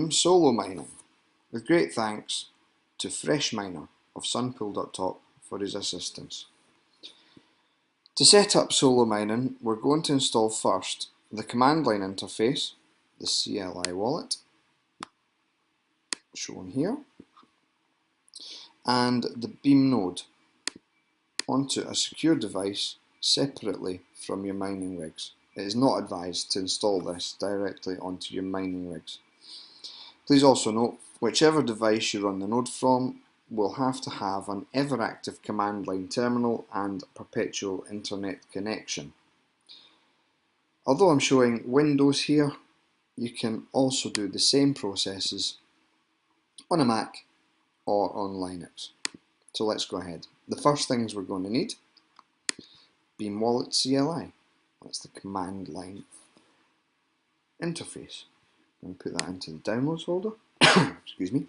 Beam solo mining, with great thanks to Fresh Miner of Sunpool.top for his assistance. To set up solo mining, we're going to install first the command line interface, the CLI wallet, shown here, and the Beam node onto a secure device separately from your mining rigs. It is not advised to install this directly onto your mining rigs. Please also note, whichever device you run the node from will have to have an ever active command line terminal and perpetual internet connection. Although I'm showing Windows here, you can also do the same processes on a Mac or on Linux. So let's go ahead. The first things we're going to need: Beam Wallet CLI. That's the command line interface. I'm going to put that into the downloads folder. Excuse me.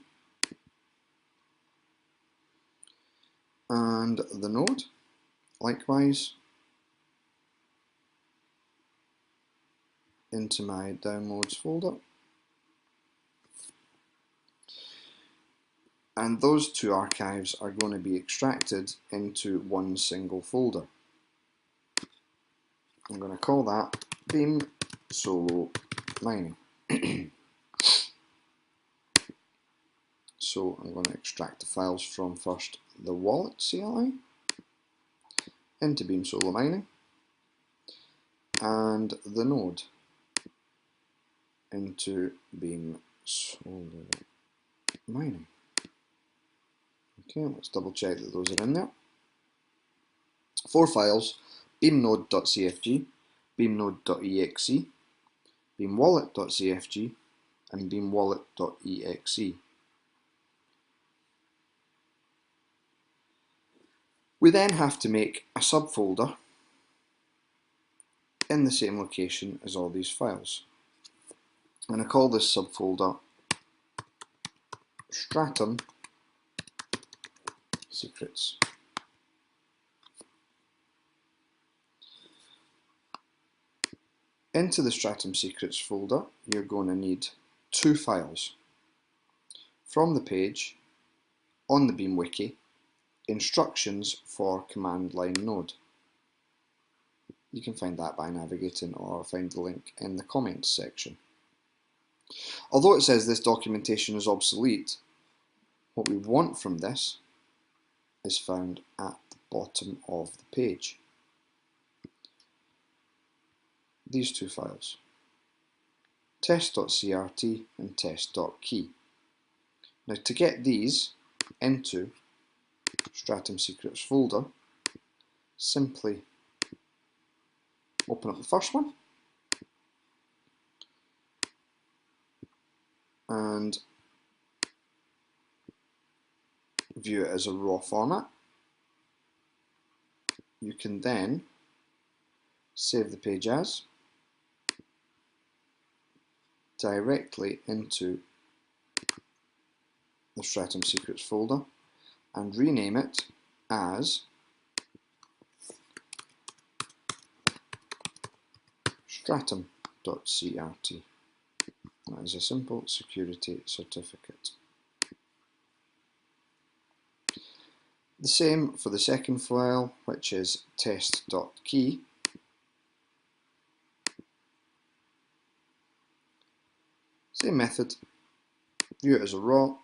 And the node, likewise, into my downloads folder. And those two archives are going to be extracted into one single folder. I'm going to call that Beam Solo Mining. So I'm going to extract the files from first the wallet CLI into Beam Solo Mining, and the node into Beam Solo Mining. Okay, let's double check that those are in there. 4 files: beamnode.cfg, beamnode.exe, beamwallet.cfg, and beamwallet.exe. We then have to make a subfolder in the same location as all these files. I'm going to call this subfolder Stratum Secrets. Into the Stratum Secrets folder, you're going to need 2 files from the page on the Beam Wiki, Instructions for Command Line Node. You can find that by navigating or find the link in the comments section. Although it says this documentation is obsolete, what we want from this is found at the bottom of the page. These 2 files, test.crt and test.key. Now, to get these into Stratum Secrets folder, simply open up the first one and view it as a raw format. You can then save the page as directly into the Stratum Secrets folder and rename it as stratum.crt. That is a simple security certificate. The same for the second file, which is test.key. Same method, view it as a raw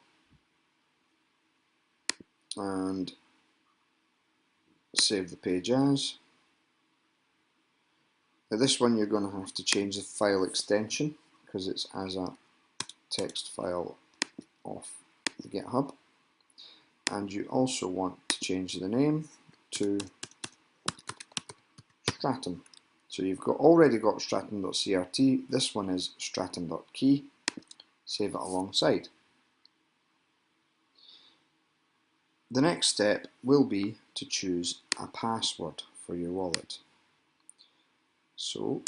and save the page as. Now this one you're going to have to change the file extension because it's as a text file off the GitHub, and you also want to change the name to Stratum. So you've already got stratum.crt, this one is stratum.key. Save it alongside. The next step will be to choose a password for your wallet. So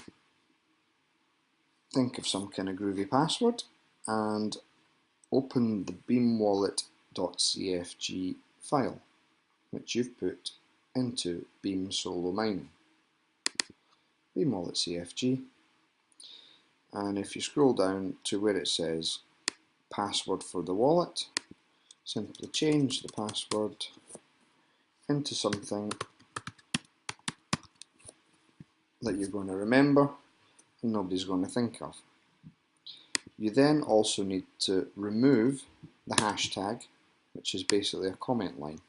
think of some kind of groovy password and open the beamwallet.cfg file, which you've put into Beam Solo Mining. Beamwallet.cfg, and if you scroll down to where it says password for the wallet, simply change the password into something that you're going to remember and nobody's going to think of. You then also need to remove the hashtag, which is basically a comment line.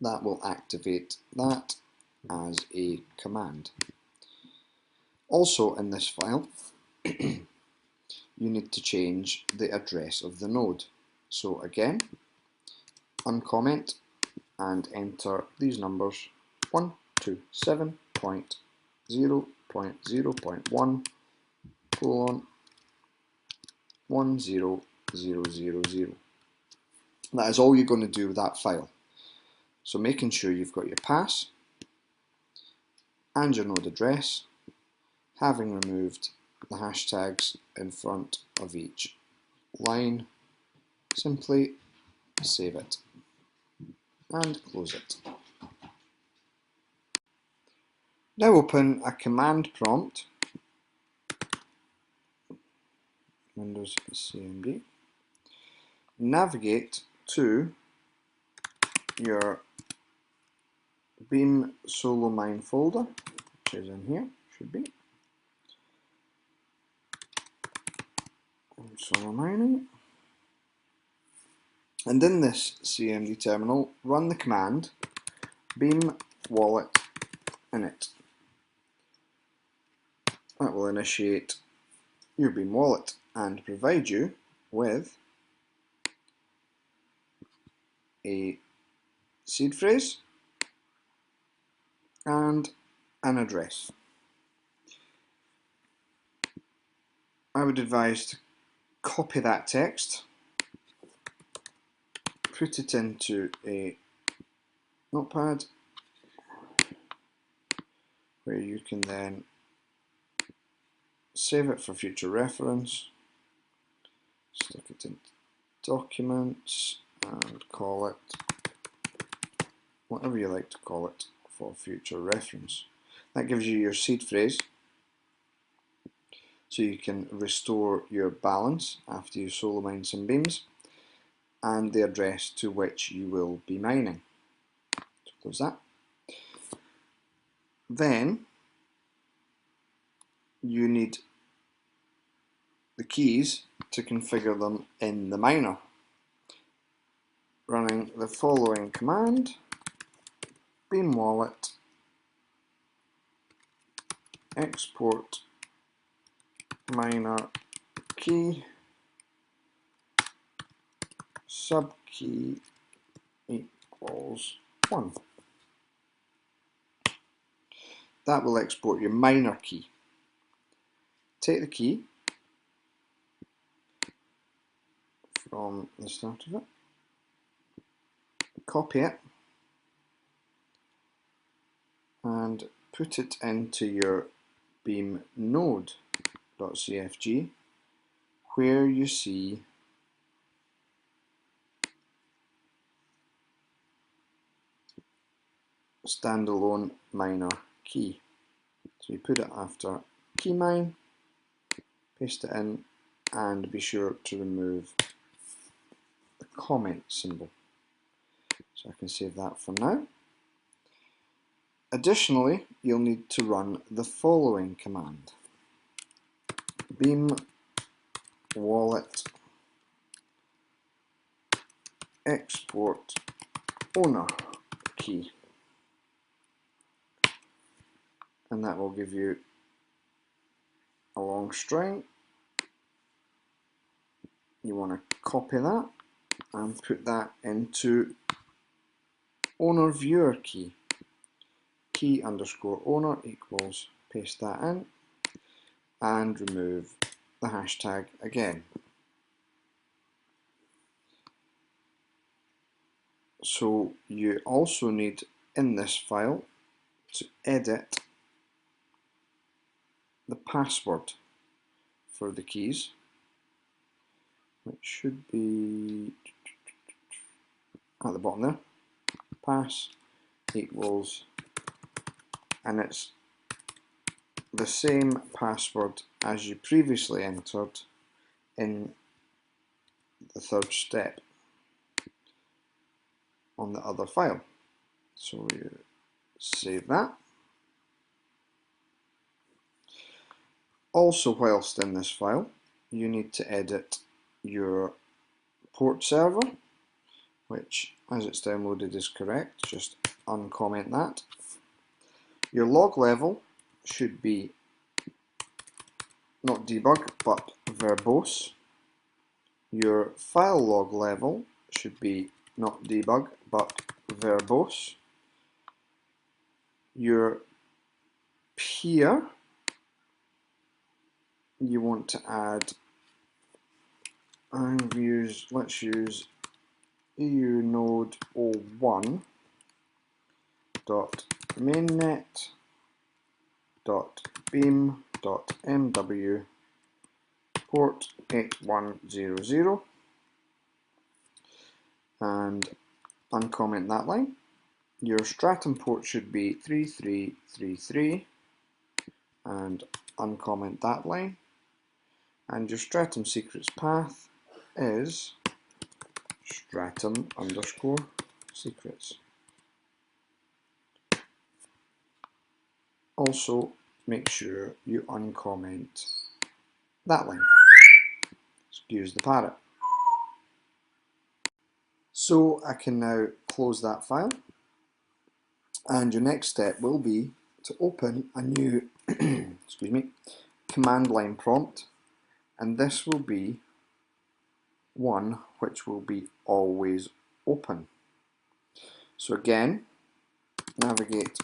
That will activate that as a command. Also in this file, you need to change the address of the node. So again, uncomment and enter these numbers 127.0.0.1 colon 10000. That is all you're going to do with that file. So making sure you've got your pass and your node address, having removed the hashtags in front of each line, simply save it and close it. Now open a command prompt, Windows CMD, navigate to your Beam Solo Mine folder, which is in here, should be. Solo mining. And in this CMD terminal, run the command beam wallet init. That will initiate your Beam wallet and provide you with a seed phrase and an address. I would advise to copy that text, put it into a notepad where you can then save it for future reference, stick it in documents and call it whatever you like to call it for future reference. That gives you your seed phrase, so you can restore your balance after you solo mine some beams, and the address to which you will be mining. So close that. Then you need the keys to configure them in the miner. Running the following command, beam wallet export miner key subkey equals 1. That will export your miner key. Take the key from the start of it, copy it and put it into your beam node.cfg where you see standalone miner key. So you put it after key mine, paste it in, and be sure to remove the comment symbol. So I can save that for now. Additionally, you'll need to run the following command, beam wallet export owner key, and that will give you a long string. You want to copy that and put that into owner viewer key, key underscore owner equals, paste that in and remove the hashtag again. So you also need in this file to edit the password for the keys, which should be at the bottom there, pass equals, and it's the same password as you previously entered in the third step on the other file. So you save that. Also, whilst in this file, you need to edit your port server, which as it's downloaded is correct, just uncomment that. Your log level should be not debug but verbose. Your file log level should be not debug but verbose. Your peer, you want to add, let's use EU node 01 dot mainnet dot beam dot mw port 8100 and uncomment that line. Your stratum port should be 3333 and uncomment that line, and your stratum secrets path is stratum underscore secrets. Also make sure you uncomment that line. Excuse the parrot. So I can now close that file, and your next step will be to open a new excuse me, command line prompt, and this will be one which will be always open. So again, navigate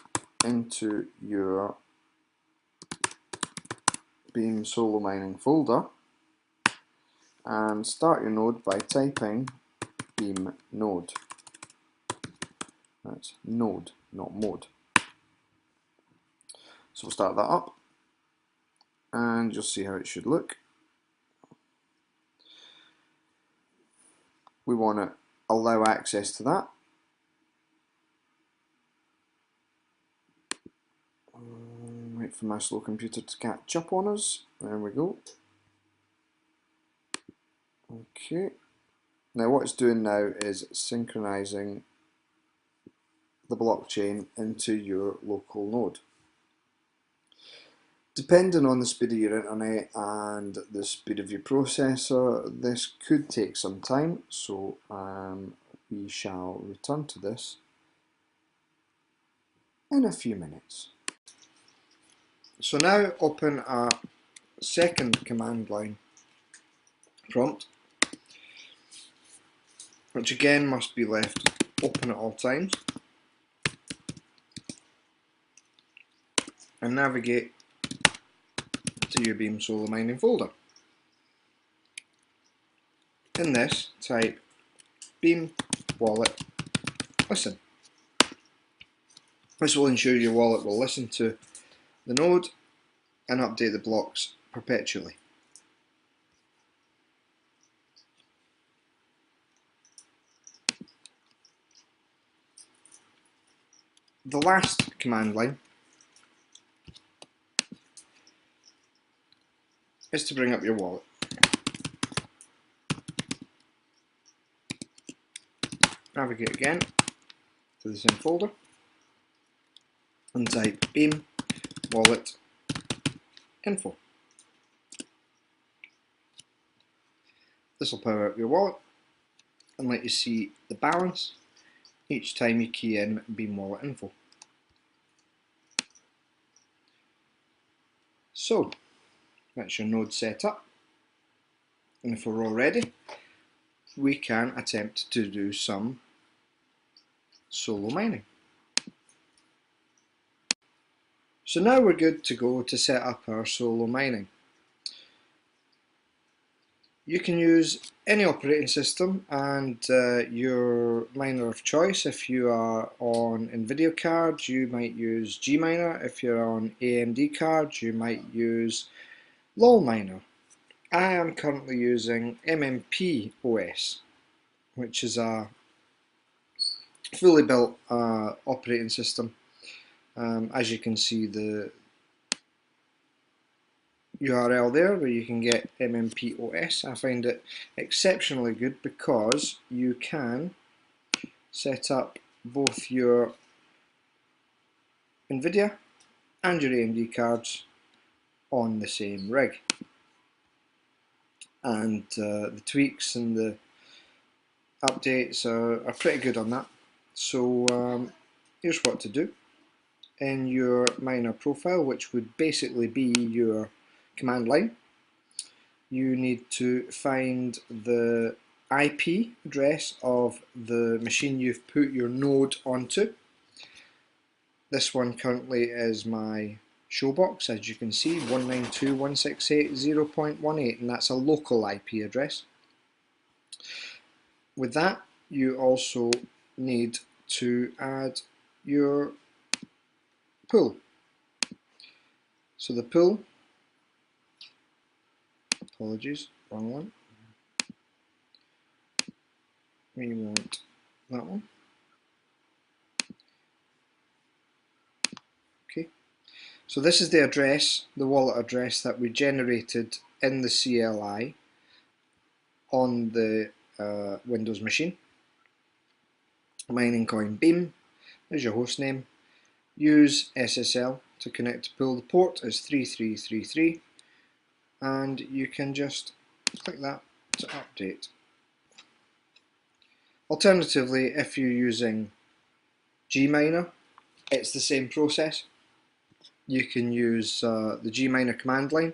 into your Beam Solo Mining folder and start your node by typing beam node. That's node, not mode. So we'll start that up and you'll see how it should look. We want to allow access to that. Wait for my slow computer to catch up on us. There we go. Okay. Now what it's doing now is synchronizing the blockchain into your local node. Depending on the speed of your internet and the speed of your processor, this could take some time, so we shall return to this in a few minutes. So now open a second command line prompt, which again must be left open at all times, and navigate to your Beam Solo Mining folder. In this, type Beam wallet listen. This will ensure your wallet will listen to the node and update the blocks perpetually. The last command line is to bring up your wallet. Navigate again to the same folder and type Beam wallet info. This will power up your wallet and let you see the balance each time you key in Beam wallet info. So that's your node set up, and if we're all ready, we can attempt to do some solo mining. So now we're good to go to set up our solo mining. You can use any operating system and your miner of choice. If you are on NVIDIA cards, you might use Gminer. If you're on AMD cards, you might use LolMiner. I am currently using MMP OS, which is a fully built operating system. As you can see, URL there where you can get MMPOS. I find it exceptionally good because you can set up both your NVIDIA and your AMD cards on the same rig. And the tweaks and the updates are pretty good on that. So here's what to do. In your miner profile, which would basically be your command line, you need to find the IP address of the machine you've put your node onto. This one currently is my showbox, as you can see, 192.168.0.18, and that's a local IP address. With that, you also need to add your pool. So the pool, apologies, wrong one. We want that one. Okay. So this is the address, the wallet address that we generated in the CLI on the Windows machine. Mining coin Beam is your host name. Use SSL to connect to pool. The port is 3333, and you can just click that to update. Alternatively, if you're using gminer, it's the same process. You can use the gminer command line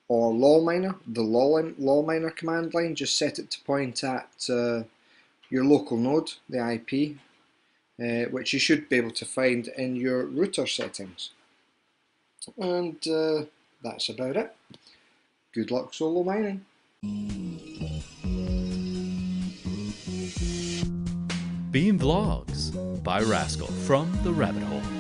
or lolminer, the lolminer command line. Just set it to point at your local node, the IP, which you should be able to find in your router settings. And that's about it. Good luck solo mining. Beam Vlogs by Raskul from the Rabbit Hole.